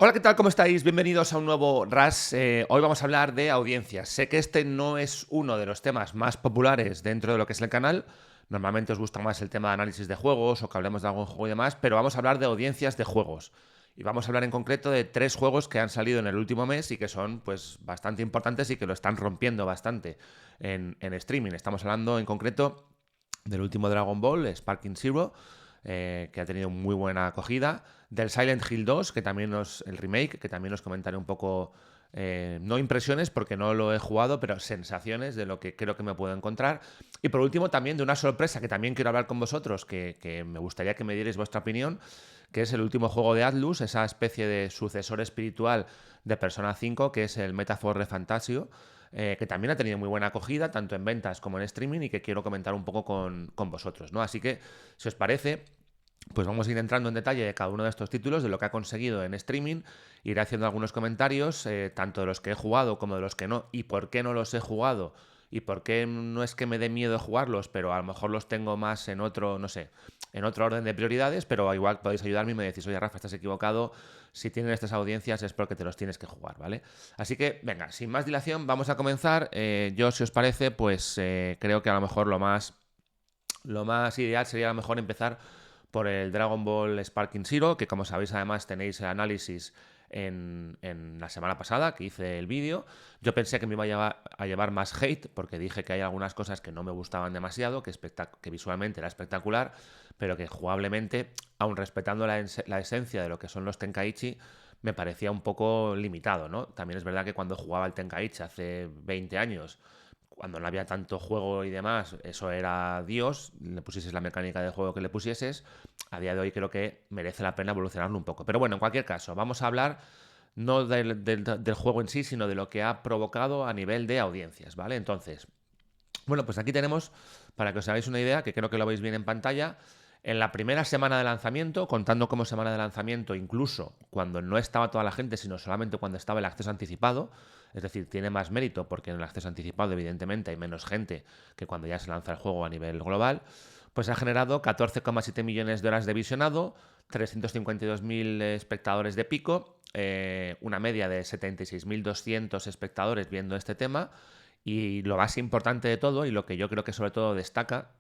Hola, ¿qué tal? ¿Cómo estáis? Bienvenidos a un nuevo RAS. Hoy vamos a hablar de audiencias. Sé que este no es uno de los temas más populares dentro de lo que es el canal. Normalmente os gusta más el tema de análisis de juegos o que hablemos de algún juego y demás, pero vamos a hablar de audiencias de juegos. Y vamos a hablar en concreto de 3 juegos que han salido en el último mes y que son pues bastante importantes y que lo están rompiendo bastante en streaming. Estamos hablando en concreto del último Dragon Ball, Sparking Zero, que ha tenido muy buena acogida, del Silent Hill 2, que también el remake, que también os comentaré un poco, no impresiones porque no lo he jugado, pero sensaciones de lo que creo que me puedo encontrar. Y por último también de una sorpresa que también quiero hablar con vosotros, que me gustaría que me dierais vuestra opinión, que es el último juego de Atlus, esa especie de sucesor espiritual de Persona 5, que es el Metaphor Refantasio, que también ha tenido muy buena acogida, tanto en ventas como en streaming, y que quiero comentar un poco con vosotros, ¿no? Así que, si os parece, pues vamos a ir entrando en detalle de cada uno de estos títulos, de lo que ha conseguido en streaming, iré haciendo algunos comentarios, tanto de los que he jugado como de los que no, y por qué no los he jugado, y por qué no es que me dé miedo jugarlos, pero a lo mejor los tengo más en otro, no sé, en otro orden de prioridades, pero igual podéis ayudarme y me decís, oye Rafa, estás equivocado, si tienen estas audiencias es porque te los tienes que jugar, ¿vale? Así que, venga, sin más dilación, vamos a comenzar. Yo, si os parece, pues creo que a lo mejor lo más ideal sería a lo mejor empezar por el Dragon Ball Sparking Zero, que como sabéis además tenéis el análisis en la semana pasada, que hice el vídeo. Yo pensé que me iba a llevar más hate, porque dije que hay algunas cosas que no me gustaban demasiado, que visualmente era espectacular, pero que jugablemente, aun respetando la esencia de lo que son los Tenkaichi, me parecía un poco limitado, ¿no? También es verdad que cuando jugaba el Tenkaichi hace 20 años, cuando no había tanto juego y demás, eso era Dios, le pusieses la mecánica de juego que le pusieses. A día de hoy creo que merece la pena evolucionarlo un poco. Pero bueno, en cualquier caso, vamos a hablar no del juego en sí, sino de lo que ha provocado a nivel de audiencias, ¿vale? Entonces, bueno, pues aquí tenemos, para que os hagáis una idea, que creo que lo veis bien en pantalla, en la primera semana de lanzamiento, contando como semana de lanzamiento, incluso cuando no estaba toda la gente, sino solamente cuando estaba el acceso anticipado, es decir, tiene más mérito porque en el acceso anticipado, evidentemente, hay menos gente que cuando ya se lanza el juego a nivel global, pues ha generado 14,7 millones de horas de visionado, 352.000 espectadores de pico, una media de 76.200 espectadores viendo este tema. Y lo más importante de todo, y lo que yo creo que sobre todo destaca,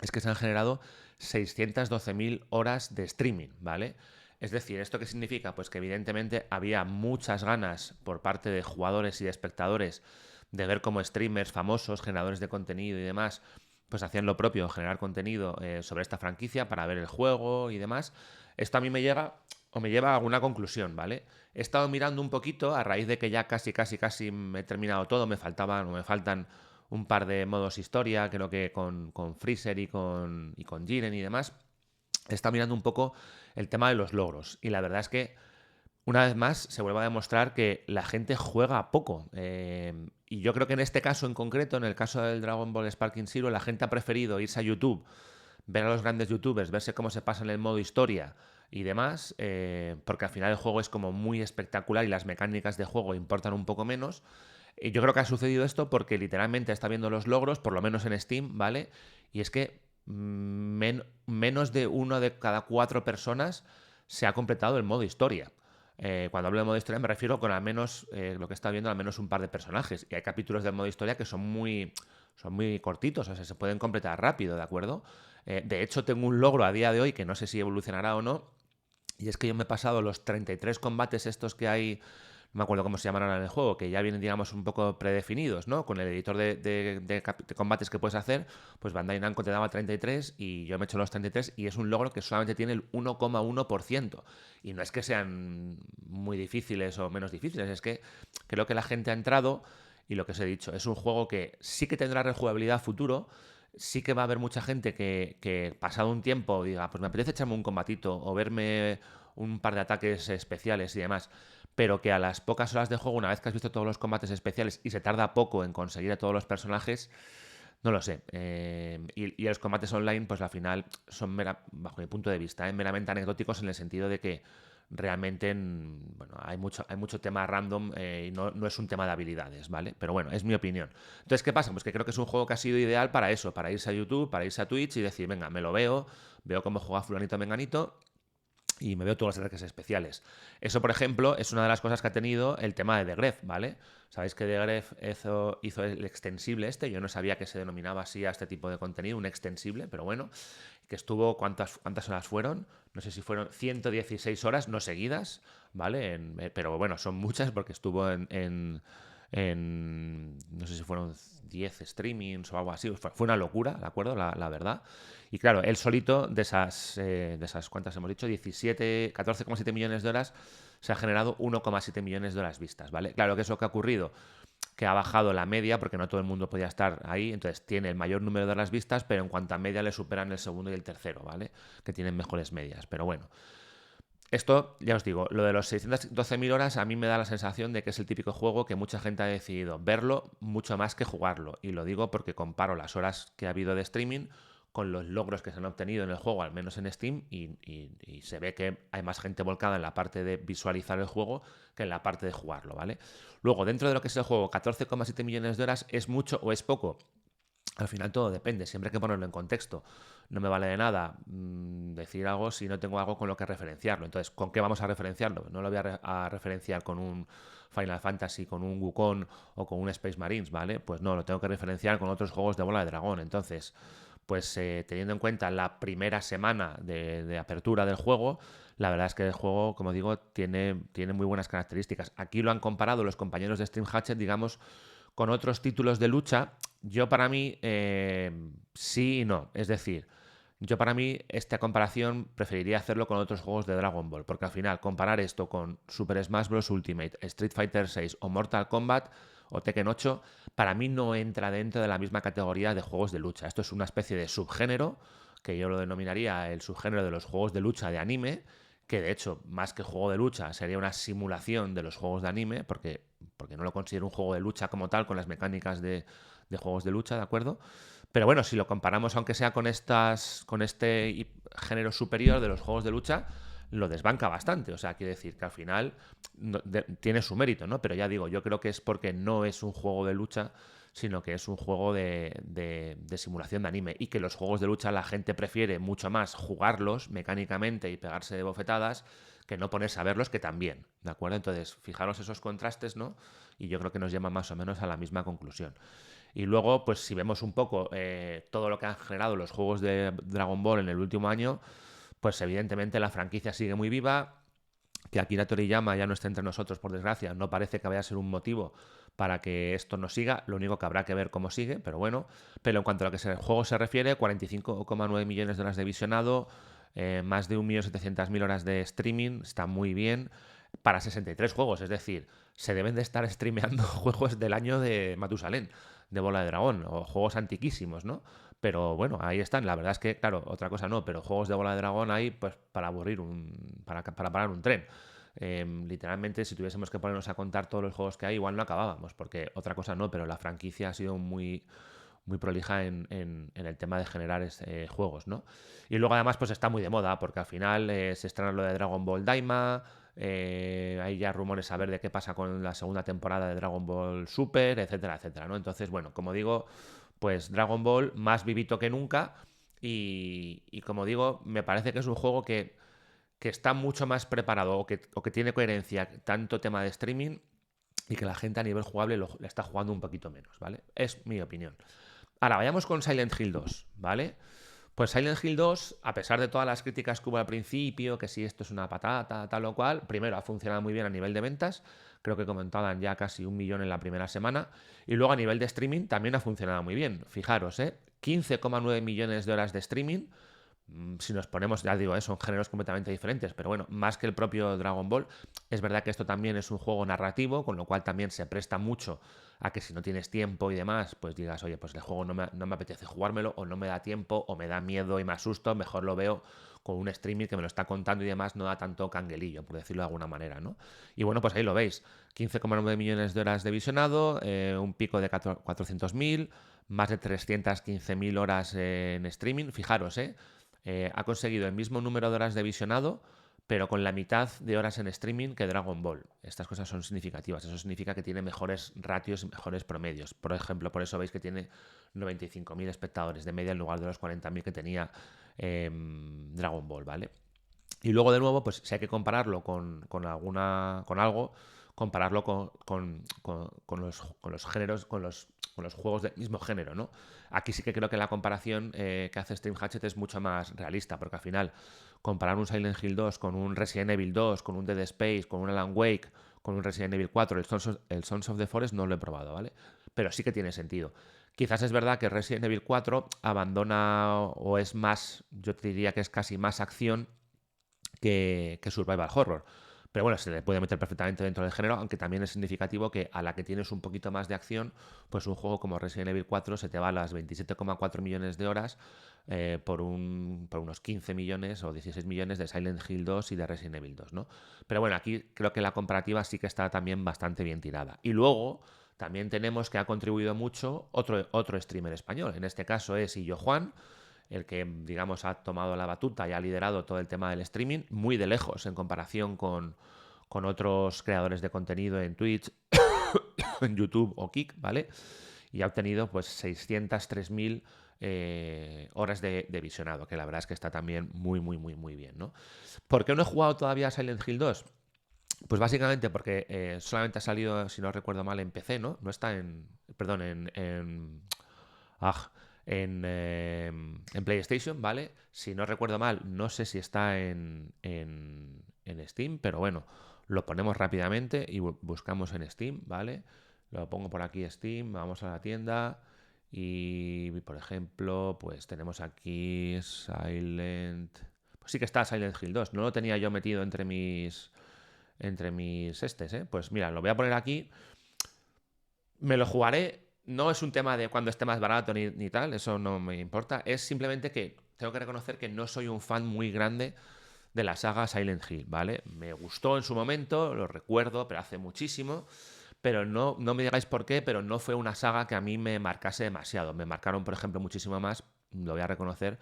es que se han generado 612.000 horas de streaming, ¿vale? Es decir, ¿esto qué significa? Pues que evidentemente había muchas ganas por parte de jugadores y de espectadores de ver cómo streamers famosos, generadores de contenido y demás, pues hacían lo propio, generar contenido sobre esta franquicia para ver el juego y demás. Esto a mí me llega o me lleva a alguna conclusión, ¿vale? He estado mirando un poquito a raíz de que ya casi me he terminado todo, me faltan un par de modos historia, creo que con Freezer y con Jiren y demás. He estado mirando un poco el tema de los logros y la verdad es que una vez más se vuelve a demostrar que la gente juega poco. Y yo creo que en este caso en concreto, en el caso del Dragon Ball Sparking Zero, la gente ha preferido irse a YouTube, ver a los grandes youtubers, verse cómo se pasa en el modo historia y demás, porque al final el juego es como muy espectacular y las mecánicas de juego importan un poco menos. Y yo creo que ha sucedido esto porque literalmente está viendo los logros, por lo menos en Steam, ¿vale? Y es que menos de uno de cada 4 personas se ha completado el modo historia. Cuando hablo de modo historia me refiero con al menos, lo que está viendo, al menos un par de personajes. Y hay capítulos del modo historia que son muy cortitos, o sea, se pueden completar rápido, ¿de acuerdo? De hecho, tengo un logro a día de hoy que no sé si evolucionará o no, y es que yo me he pasado los 33 combates estos que hay, no me acuerdo cómo se llaman ahora en el juego, que ya vienen, digamos, un poco predefinidos, ¿no? Con el editor de combates que puedes hacer, pues Bandai Namco te daba 33 y yo me he hecho los 33 y es un logro que solamente tiene el 1,1%. Y no es que sean muy difíciles o menos difíciles, es que creo que la gente ha entrado y lo que os he dicho, es un juego que sí que tendrá rejugabilidad futuro, sí que va a haber mucha gente que pasado un tiempo diga, pues me apetece echarme un combatito o verme un par de ataques especiales y demás, pero que a las pocas horas de juego, una vez que has visto todos los combates especiales y se tarda poco en conseguir a todos los personajes, no lo sé. Y los combates online, pues al final son, bajo mi punto de vista, meramente anecdóticos en el sentido de que realmente, bueno, hay mucho tema random, y no es un tema de habilidades, ¿vale? Pero bueno, es mi opinión. Entonces, ¿qué pasa? Pues que creo que es un juego que ha sido ideal para eso, para irse a YouTube, para irse a Twitch y decir, venga, me lo veo cómo juega fulanito menganito y me veo todos los ataques especiales. Eso, por ejemplo, es una de las cosas que ha tenido el tema de The Grefg, ¿vale? Sabéis que The Grefg hizo el extensible este, yo no sabía que se denominaba así a este tipo de contenido, un extensible, pero bueno, que estuvo, ¿cuántas horas fueron? No sé si fueron 116 horas, no seguidas, ¿vale? Pero bueno, son muchas porque estuvo no sé si fueron 10 streamings o algo así. Fue una locura, ¿de acuerdo? La verdad. Y claro, él solito, de esas ¿cuántas hemos dicho? 14,7 millones de horas, se ha generado 1,7 millones de horas vistas, ¿vale? Claro, ¿qué es lo que ha ocurrido? Que ha bajado la media porque no todo el mundo podía estar ahí, entonces tiene el mayor número de horas vistas, pero en cuanto a media le superan el segundo y el tercero, ¿vale? Que tienen mejores medias, pero bueno. Esto, ya os digo, lo de los 612.000 horas a mí me da la sensación de que es el típico juego que mucha gente ha decidido verlo mucho más que jugarlo. Y lo digo porque comparo las horas que ha habido de streaming con los logros que se han obtenido en el juego, al menos en Steam, y se ve que hay más gente volcada en la parte de visualizar el juego que en la parte de jugarlo, ¿vale? Luego, dentro de lo que es el juego, 14,7 millones de horas, ¿es mucho o es poco? Al final todo depende, siempre hay que ponerlo en contexto. No me vale de nada decir algo si no tengo algo con lo que referenciarlo. Entonces, ¿con qué vamos a referenciarlo? No lo voy a referenciar con un Final Fantasy, con un Wukong o con un Space Marines, ¿vale? Pues no, lo tengo que referenciar con otros juegos de bola de dragón. Entonces, pues teniendo en cuenta la primera semana de apertura del juego, la verdad es que el juego, como digo, tiene muy buenas características. Aquí lo han comparado los compañeros de Stream Hatchet, digamos, con otros títulos de lucha. Yo para mí sí y no. Es decir, yo para mí esta comparación preferiría hacerlo con otros juegos de Dragon Ball, porque al final comparar esto con Super Smash Bros. Ultimate, Street Fighter 6 o Mortal Kombat o Tekken 8, para mí no entra dentro de la misma categoría de juegos de lucha. Esto es una especie de subgénero, que yo lo denominaría el subgénero de los juegos de lucha de anime, que de hecho, más que juego de lucha, sería una simulación de los juegos de anime, porque no lo considero un juego de lucha como tal, con las mecánicas de juegos de lucha, ¿de acuerdo? Pero bueno, si lo comparamos, aunque sea con este género superior de los juegos de lucha, lo desbanca bastante. O sea, quiere decir que al final tiene su mérito, ¿no? Pero ya digo, yo creo que es porque no es un juego de lucha, sino que es un juego de simulación de anime. Y que los juegos de lucha la gente prefiere mucho más jugarlos mecánicamente y pegarse de bofetadas que no ponerse a verlos, que también, ¿de acuerdo? Entonces, fijaros esos contrastes, ¿no? Y yo creo que nos lleva más o menos a la misma conclusión. Y luego, pues si vemos un poco todo lo que han generado los juegos de Dragon Ball en el último año, pues evidentemente la franquicia sigue muy viva. Que Akira Toriyama ya no esté entre nosotros, por desgracia, no parece que vaya a ser un motivo para que esto no siga. Lo único que habrá que ver cómo sigue, pero bueno. Pero en cuanto a lo que el juego se refiere, 45,9 millones de horas de visionado, más de 1.700.000 horas de streaming, está muy bien para 63 juegos. Es decir, se deben de estar streameando juegos del año de Matusalén, de Bola de Dragón, o juegos antiquísimos, ¿no? Pero bueno, ahí están. La verdad es que, claro, otra cosa no, pero juegos de Bola de Dragón hay pues para aburrir para parar un tren. Literalmente, si tuviésemos que ponernos a contar todos los juegos que hay, igual no acabábamos, porque otra cosa no, pero la franquicia ha sido muy prolija en el tema de generar juegos, ¿no? Y luego además pues está muy de moda, porque al final se estrena lo de Dragon Ball Daima, hay ya rumores a ver de qué pasa con la segunda temporada de Dragon Ball Super, etcétera, etcétera, ¿no? Entonces, bueno, como digo, pues Dragon Ball más vivito que nunca y como digo, me parece que es un juego que está mucho más preparado o que tiene coherencia, tanto tema de streaming y que la gente a nivel jugable lo está jugando un poquito menos, ¿vale? Es mi opinión. Ahora, vayamos con Silent Hill 2, ¿vale? Pues Silent Hill 2, a pesar de todas las críticas que hubo al principio, que si esto es una patata, tal o cual, primero ha funcionado muy bien a nivel de ventas, creo que comentaban ya casi 1 millón en la primera semana, y luego a nivel de streaming también ha funcionado muy bien. Fijaros, 15,9 millones de horas de streaming. Si nos ponemos, ya digo, son géneros completamente diferentes, pero bueno, más que el propio Dragon Ball, es verdad que esto también es un juego narrativo, con lo cual también se presta mucho a que si no tienes tiempo y demás, pues digas, oye, pues el juego no me apetece jugármelo, o no me da tiempo, o me da miedo y me asusto, mejor lo veo con un streaming que me lo está contando y demás, no da tanto canguelillo, por decirlo de alguna manera, ¿no? Y bueno, pues ahí lo veis, 15,9 millones de horas de visionado, un pico de 400.000, más de 315.000 horas en streaming, fijaros, ha conseguido el mismo número de horas de visionado, pero con la mitad de horas en streaming que Dragon Ball. Estas cosas son significativas. Eso significa que tiene mejores ratios y mejores promedios. Por ejemplo, por eso veis que tiene 95.000 espectadores de media en lugar de los 40.000 que tenía Dragon Ball, ¿vale? Y luego, de nuevo, pues si hay que compararlo con algo, compararlo con los géneros, con los juegos del mismo género, ¿no? Aquí sí que creo que la comparación que hace Stream Hatchet es mucho más realista, porque al final, comparar un Silent Hill 2 con un Resident Evil 2, con un Dead Space, con un Alan Wake, con un Resident Evil 4, el Sons of the Forest no lo he probado, ¿vale? Pero sí que tiene sentido. Quizás es verdad que Resident Evil 4 abandona o es más, yo te diría que es casi más acción que Survival Horror. Pero bueno, se le puede meter perfectamente dentro del género, aunque también es significativo que a la que tienes un poquito más de acción, pues un juego como Resident Evil 4 se te va a las 27,4 millones de horas por unos 15 millones o 16 millones de Silent Hill 2 y de Resident Evil 2, ¿no? Pero bueno, aquí creo que la comparativa sí que está también bastante bien tirada. Y luego también tenemos que ha contribuido mucho otro streamer español. En este caso es Illo Juan, el que, digamos, ha tomado la batuta y ha liderado todo el tema del streaming, muy de lejos en comparación con otros creadores de contenido en Twitch, en YouTube o Kick, ¿vale? Y ha obtenido pues 603.000 horas de visionado, que la verdad es que está también muy, muy, muy, muy bien, ¿no? ¿Por qué no he jugado todavía a Silent Hill 2? Pues básicamente porque solamente ha salido, si no recuerdo mal, en PC, ¿no? No está en... Perdón, ah, en PlayStation, ¿vale? Si no recuerdo mal, no sé si está en Steam, pero bueno, lo ponemos rápidamente y buscamos en Steam, ¿vale? Lo pongo por aquí Steam, vamos a la tienda y, por ejemplo, pues tenemos aquí Silent... Pues sí que está Silent Hill 2, no lo tenía yo metido entre mis ¿eh? Pues mira, lo voy a poner aquí, me lo jugaré. No es un tema de cuando esté más barato ni tal, eso no me importa. Es simplemente que tengo que reconocer que no soy un fan muy grande de la saga Silent Hill, ¿vale? Me gustó en su momento, lo recuerdo, pero hace muchísimo. Pero no me digáis por qué, pero no fue una saga que a mí me marcase demasiado. Me marcaron, por ejemplo, muchísimo más, lo voy a reconocer,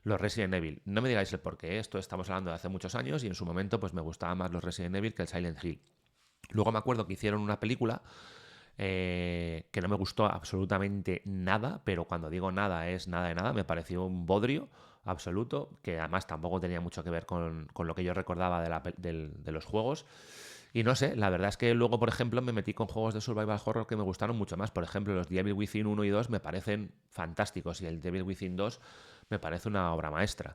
los Resident Evil. No me digáis el por qué, esto estamos hablando de hace muchos años y en su momento pues me gustaban más los Resident Evil que el Silent Hill. Luego me acuerdo que hicieron una película que no me gustó absolutamente nada, pero cuando digo nada es nada de nada, me pareció un bodrio absoluto, que además tampoco tenía mucho que ver con lo que yo recordaba de los juegos. Y no sé, la verdad es que luego, por ejemplo, me metí con juegos de survival horror que me gustaron mucho más. Por ejemplo, los Devil Within 1 y 2 me parecen fantásticos y el Devil Within 2 me parece una obra maestra.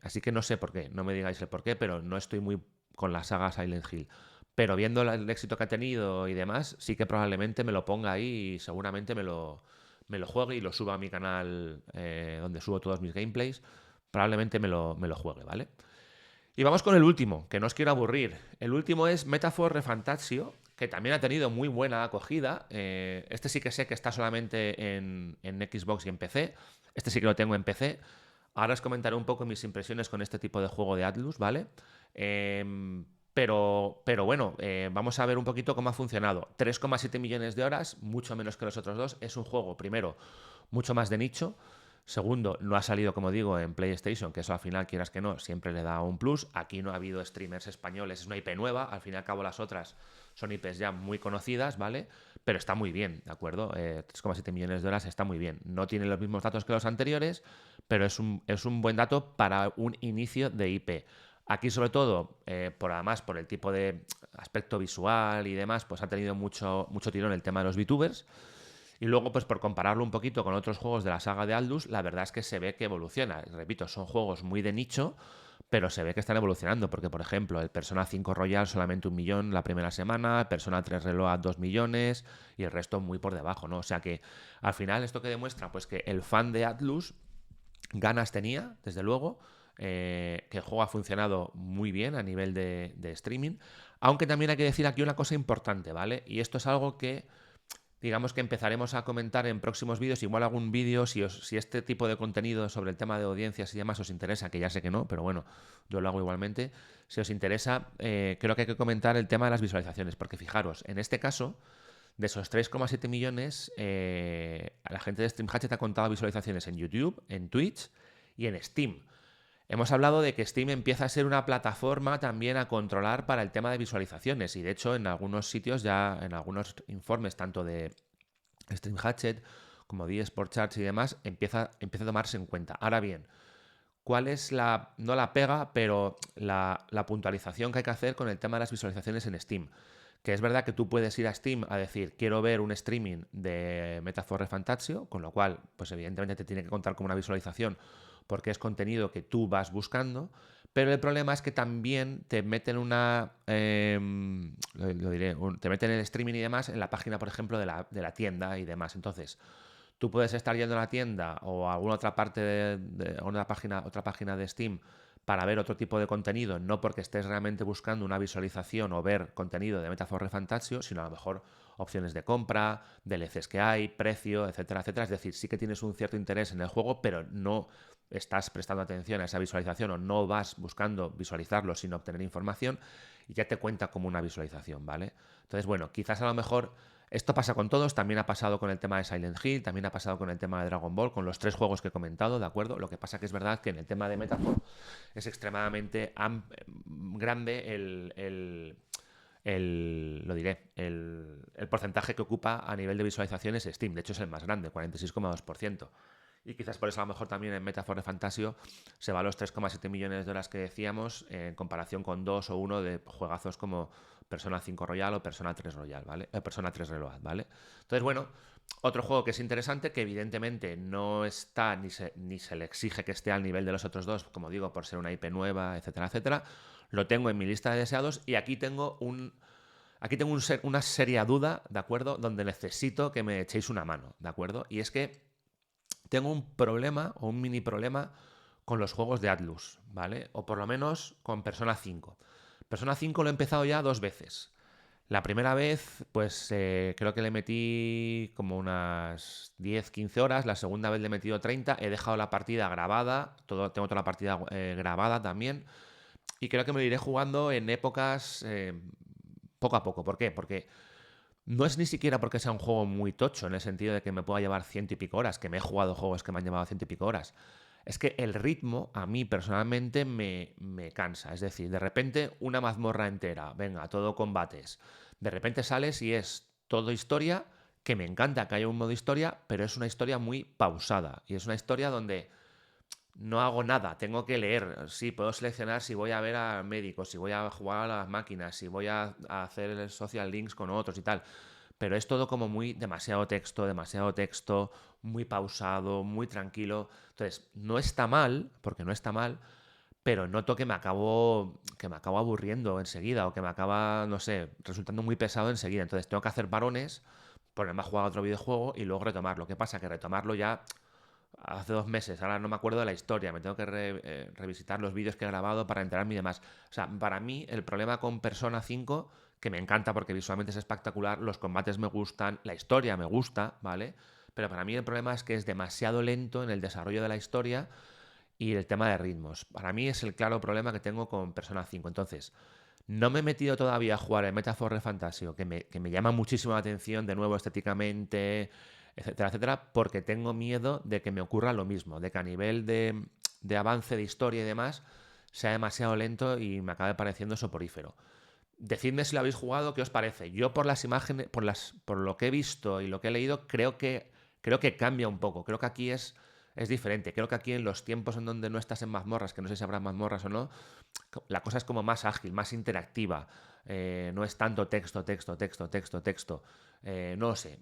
Así que no sé por qué, no me digáis el por qué, pero no estoy muy con la saga Silent Hill. Pero viendo el éxito que ha tenido y demás, sí que probablemente me lo ponga ahí y seguramente me lo juegue y lo suba a mi canal donde subo todos mis gameplays. Probablemente me lo juegue, ¿vale? Y vamos con el último, que no os quiero aburrir. El último es Metaphor Refantasio, que también ha tenido muy buena acogida. Este sí que sé que está solamente en Xbox y en PC. Este sí que lo tengo en PC. Ahora os comentaré un poco mis impresiones con este tipo de juego de Atlus, ¿vale? Pero bueno, vamos a ver un poquito cómo ha funcionado. 3,7 millones de horas, mucho menos que los otros dos. Es un juego, primero, mucho más de nicho. Segundo, no ha salido, como digo, en PlayStation, que eso al final, quieras que no, siempre le da un plus. Aquí no ha habido streamers españoles, es una IP nueva. Al fin y al cabo, las otras son IPs ya muy conocidas, ¿vale? Pero está muy bien, ¿de acuerdo? 3,7 millones de horas está muy bien. No tiene los mismos datos que los anteriores, pero es un buen dato para un inicio de IP. Aquí, sobre todo, además por el tipo de aspecto visual y demás, pues ha tenido mucho, mucho tirón el tema de los VTubers. Y luego, pues por compararlo un poquito con otros juegos de la saga de Aldus, la verdad es que se ve que evoluciona. Repito, son juegos muy de nicho, pero se ve que están evolucionando, porque por ejemplo, el Persona 5 Royal solamente 1 millón la primera semana, el Persona 3 Reload 2 millones y el resto muy por debajo, ¿no? O sea que al final esto que demuestra, pues que el fan de Atlus ganas tenía, desde luego, que el juego ha funcionado muy bien a nivel de streaming, aunque también hay que decir aquí una cosa importante, ¿vale? Y esto es algo que digamos que empezaremos a comentar en próximos vídeos, igual algún vídeo, si este tipo de contenido sobre el tema de audiencias y demás os interesa, que ya sé que no, pero bueno, yo lo hago igualmente. Si os interesa, creo que hay que comentar el tema de las visualizaciones, porque fijaros, en este caso, de esos 3,7 millones, a la gente de Stream Hatchet ha contado visualizaciones en YouTube, en Twitch y en Steam. Hemos hablado de que Steam empieza a ser una plataforma también a controlar para el tema de visualizaciones y de hecho en algunos sitios ya, en algunos informes tanto de Stream Hatchet como de eSport Charts y demás, empieza a tomarse en cuenta. Ahora bien, cuál es no la pega, pero la puntualización que hay que hacer con el tema de las visualizaciones en Steam. Que es verdad que tú puedes ir a Steam a decir, quiero ver un streaming de Metaphor Refantasio, con lo cual, pues evidentemente te tiene que contar como una visualización porque es contenido que tú vas buscando, pero el problema es que también te meten lo diré, te meten el streaming y demás en la página, por ejemplo, de la tienda y demás. Entonces, tú puedes estar yendo a la tienda o a alguna otra parte otra página de Steam para ver otro tipo de contenido, no porque estés realmente buscando una visualización o ver contenido de Metaphor Refantasio, sino a lo mejor opciones de compra, DLCs que hay, precio, etcétera, etcétera. Es decir, sí que tienes un cierto interés en el juego, pero no estás prestando atención a esa visualización o no vas buscando visualizarlo sin obtener información y ya te cuenta como una visualización, ¿vale? Entonces, bueno, quizás a lo mejor esto pasa con todos, también ha pasado con el tema de Silent Hill, también ha pasado con el tema de Dragon Ball, con los 3 juegos que he comentado, ¿de acuerdo? Lo que pasa que es verdad que en el tema de Metaphor es extremadamente grande lo diré, el porcentaje que ocupa a nivel de visualizaciones Steam. De hecho, es el más grande, 46,2%. Y quizás por eso a lo mejor también en Metaphor Refantasio se va a los 3,7 millones de horas que decíamos en comparación con 2 o 1 de juegazos como Persona 5 Royal o Persona 3 Royal, ¿vale? Persona 3 Reload, ¿vale? Entonces, bueno, otro juego que es interesante, que evidentemente no está ni se le exige que esté al nivel de los otros dos, como digo, por ser una IP nueva, etcétera, etcétera. Lo tengo en mi lista de deseados y aquí tengo una seria duda, ¿de acuerdo? Donde necesito que me echéis una mano, ¿de acuerdo? Y es que tengo un problema o un mini problema con los juegos de Atlus, ¿vale? O por lo menos con Persona 5. Persona 5 lo he empezado ya 2 veces. La primera vez, pues creo que le metí como unas 10, 15 horas. La segunda vez le he metido 30. He dejado la partida grabada. Tengo toda la partida grabada también. Y creo que me lo iré jugando en épocas poco a poco. ¿Por qué? Porque no es ni siquiera porque sea un juego muy tocho, en el sentido de que me pueda llevar ciento y pico horas, que me he jugado juegos que me han llevado ciento y pico horas. Es que el ritmo a mí personalmente me cansa. Es decir, de repente una mazmorra entera, venga, todo combates. De repente sales y es todo historia, que me encanta que haya un modo historia, pero es una historia muy pausada. Y es una historia donde no hago nada, tengo que leer. Sí, puedo seleccionar si voy a ver a médicos, si voy a jugar a las máquinas, si voy a hacer social links con otros y tal. Pero es todo como muy demasiado texto, muy pausado, muy tranquilo. Entonces, no está mal, porque no está mal, pero noto que me acabo aburriendo enseguida o que me acaba, no sé, resultando muy pesado enseguida. Entonces, tengo que hacer parones, ponerme a jugar a otro videojuego y luego retomarlo. ¿Qué pasa? Que retomarlo ya hace 2 meses, ahora no me acuerdo de la historia, me tengo que revisitar los vídeos que he grabado para enterarme y demás. O sea, para mí el problema con Persona 5, que me encanta porque visualmente es espectacular, los combates me gustan, la historia me gusta, ¿vale? Pero para mí el problema es que es demasiado lento en el desarrollo de la historia y el tema de ritmos. Para mí es el claro problema que tengo con Persona 5. Entonces, no me he metido todavía a jugar el Metaphor Refantasio, que me llama muchísimo la atención, de nuevo estéticamente, etcétera, etcétera, porque tengo miedo de que me ocurra lo mismo, de que a nivel de avance de historia y demás sea demasiado lento y me acabe pareciendo soporífero. Decidme si lo habéis jugado, ¿qué os parece? Yo por las imágenes, por lo que he visto y lo que he leído, creo que cambia un poco. Creo que aquí es diferente. Creo que aquí en los tiempos en donde no estás en mazmorras, que no sé si habrá mazmorras o no, la cosa es como más ágil, más interactiva. No es tanto texto, texto, texto, texto, texto. No lo sé.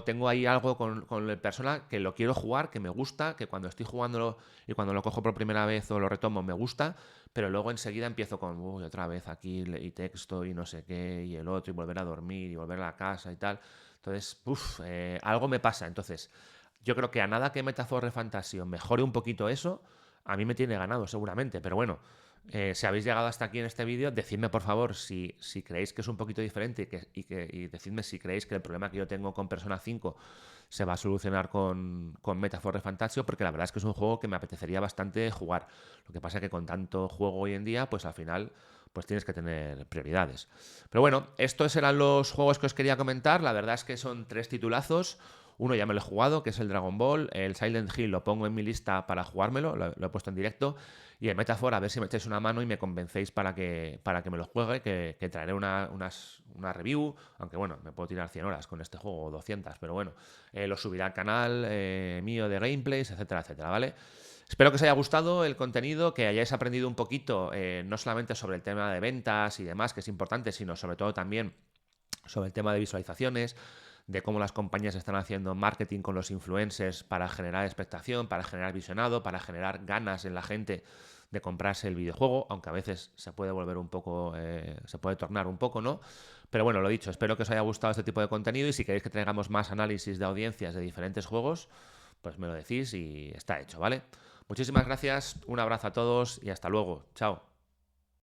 Tengo ahí algo con el Persona que lo quiero jugar, que me gusta, que cuando estoy jugándolo y cuando lo cojo por primera vez o lo retomo me gusta, pero luego enseguida empiezo con uy, otra vez aquí y texto y no sé qué y el otro y volver a dormir y volver a la casa y tal. Entonces, algo me pasa. Entonces, yo creo que a nada que Metaphor Refantasio mejore un poquito eso, a mí me tiene ganado seguramente, pero bueno, si habéis llegado hasta aquí en este vídeo, decidme por favor si creéis que es un poquito diferente y decidme si creéis que el problema que yo tengo con Persona 5 se va a solucionar con Metaphor Refantasio, porque la verdad es que es un juego que me apetecería bastante jugar. Lo que pasa es que con tanto juego hoy en día, pues al final pues tienes que tener prioridades. Pero bueno, estos eran los juegos que os quería comentar. La verdad es que son 3 titulazos. Uno ya me lo he jugado, que es el Dragon Ball. El Silent Hill lo pongo en mi lista para jugármelo, lo he puesto en directo. Y el Metaphor, a ver si me echáis una mano y me convencéis para que me lo juegue, que traeré una review. Aunque bueno, me puedo tirar 100 horas con este juego, o 200, pero bueno, lo subiré al canal mío de gameplays, etcétera, etcétera, ¿vale? Espero que os haya gustado el contenido, que hayáis aprendido un poquito, no solamente sobre el tema de ventas y demás, que es importante, sino sobre todo también sobre el tema de visualizaciones, de cómo las compañías están haciendo marketing con los influencers para generar expectación, para generar visionado, para generar ganas en la gente de comprarse el videojuego, aunque a veces se puede volver un poco, se puede tornar un poco, ¿no? Pero bueno, lo dicho, espero que os haya gustado este tipo de contenido y si queréis que traigamos más análisis de audiencias de diferentes juegos, pues me lo decís y está hecho, ¿vale? Muchísimas gracias, un abrazo a todos y hasta luego. Chao.